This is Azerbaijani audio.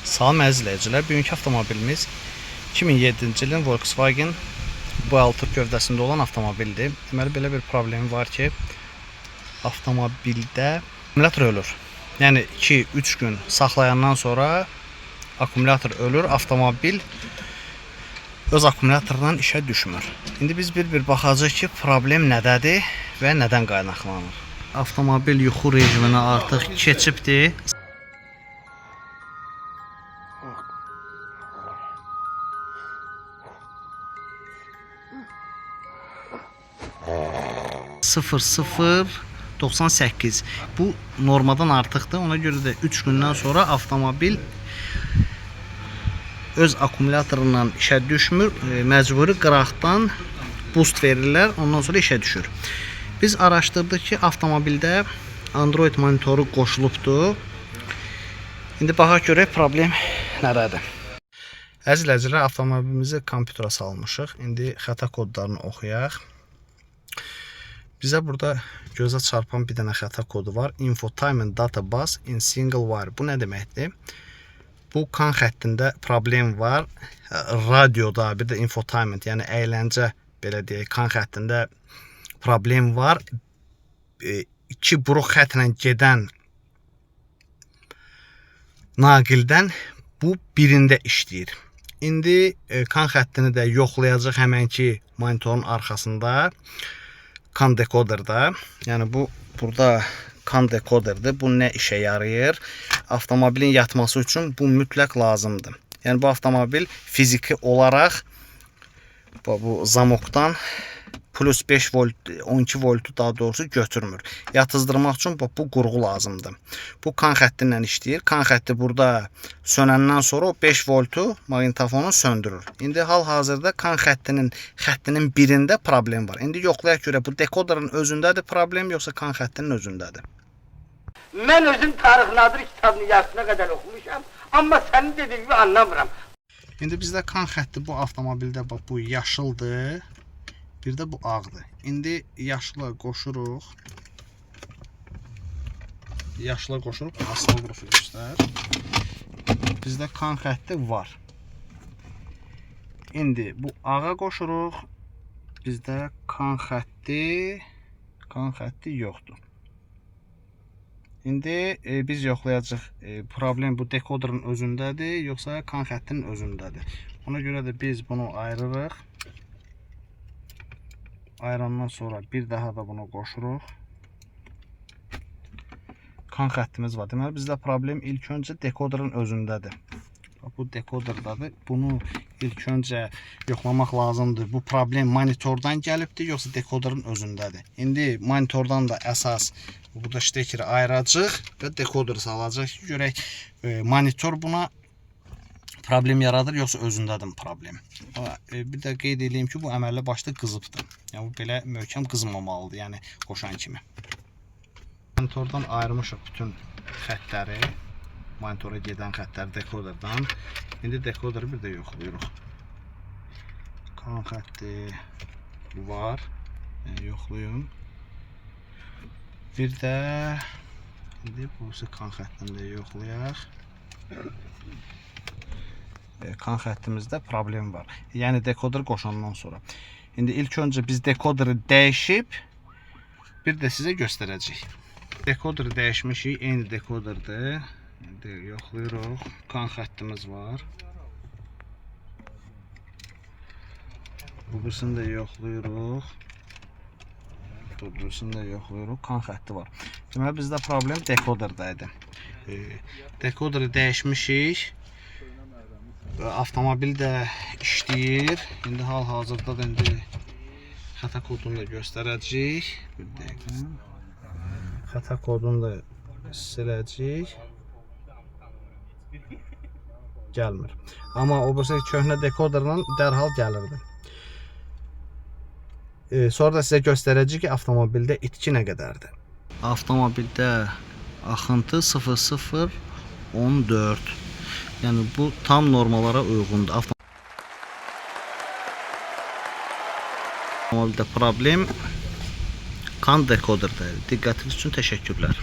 Salam əziz izləyicilər, bugünkü avtomobilimiz 2007-ci ilin Volkswagen B6 gövdəsində olan avtomobildir. Deməli, belə bir problemi var ki, avtomobildə akkumulyator ölür. Yəni 2-3 gün saxlayandan sonra akkumulyator ölür, avtomobil öz akkumulyatorundan işə düşmür. İndi biz bir baxacağıq ki, problem nədədir və nədən qaynaqlanır. Avtomobil yuxu rejiminə artıq keçibdir. .00 98. Bu normadan artıqdır. Ona görə də 3 gündən sonra avtomobil öz akkumulyatorundan işə düşmür. Məcburi qıraqdan boost verirlər. Ondan sonra işə düşür. Biz araşdırdıq ki, avtomobildə Android monitoru qoşulubdur. İndi baxaq görək problem nədədir. Əziz izləyicilər, avtomobilimizi kompüterə salmışıq. İndi xəta kodlarını oxuyaq. Bizə burada gözə çarpan bir dənə xəta kodu var. Infotainment data bus in single wire. Bu nə deməkdir? Bu kan xəttində problem var. Radioda bir də infotainment, yəni əyləncə, belə deyək, kan xəttində problem var. 2 buruq xəttlə gedən naqildən bu birində işləyir. İndi kan xəttini də yoxlayacaq həmənki monitorun arxasında. Kan dekoderda, yəni bu burada kan dekoderdir. Bu nə işə yarayır? Avtomobilin yatması üçün bu mütləq lazımdır. Yəni bu avtomobil fiziki olaraq bu zamokdan plus 5 volt, 12 voltu daha doğrusu götürmür. Yatızdırmaq üçün bu qurğu lazımdır. Bu kan xətti ilə işləyir. Kan xətti burada sönəndən sonra o 5 voltu maqnitofonu söndürür. İndi hal-hazırda kan xəttinin birində problem var. İndi yoxlayaq görə bu dekoderin özündədir problem, yoxsa kan xəttinin özündədir? Mən özüm Tarix Nadir kitabını yarısına qədər oxumuşam, amma sənin dediyin gibi anlamıram. İndi bizdə kan xətti bu avtomobildə bu yaşıldır. Bir də bu ağdır. İndi yaşla qoşuruq. Yaşla qoşuruq. Asıl qrufu göstər. Bizdə kan xətti var. İndi bu ağa qoşuruq. Bizdə kan xətti yoxdur. İndi biz yoxlayacaq. Problem bu dekoderin özündədir, yoxsa kan xəttinin özündədir. Ona görə də biz bunu ayırırıq. Ayırandan sonra bir daha da bunu qoşuruq. Kan xəttimiz var. Deməli, bizdə problem ilk öncə dekoderin özündədir. Bu dekoderdadır. Bunu ilk öncə yoxlamaq lazımdır. Bu problem monitordan gəlibdir, yoxsa dekoderin özündədir. İndi monitordan da əsas burada ştekeri ayıracaq və dekoderi salacaq ki, görək monitor buna problem yaradır, yoxsa özündədir problem. Bir də qeyd edeyim ki, bu əməlli başda qızıbdır. Yəni, bu belə möhkəm qızmamalıdır, yəni qoşan kimi. Monitordan ayırmışıq bütün xəttləri, monitora gedən xəttləri dekoderdan. İndi dekoderi bir də yoxlayırıq. Kan xətti var, yoxlayın. Bir də indi bu kan xəttini də yoxlayaq. Kan xəttimizdə problem var. Yəni dekoder qoşandan sonra. İndi ilk öncə biz dekoderi dəyişib bir də sizə göstərəcəyik. Dekoderi dəyişmişik, eyni dekoderdir. İndi yoxlayırıq. Kan xəttimiz var. Bu birisini də yoxlayırıq. Bu birisini də yoxlayırıq. Kan xətti var. Deməli bizdə problem dekoderde idi. Dekoderi dəyişmişik. Avtomobil də işləyir. İndi hal-hazırda da xəta kodunu da göstərəcəyik. Bir dəqiqə. Xəta kodunu da siləcəyik. Gəlmir. Amma o birisi köhnə dekoderlə dərhal gəlirdi. Sonra da sizə göstərəcəyik ki, avtomobildə itki nə qədərdir. Avtomobildə axıntı 0014. Yəni bu tam normalara uyğundur. Avtomobildə problem kan dekoderdədir. Diqqətiniz üçün təşəkkürlər.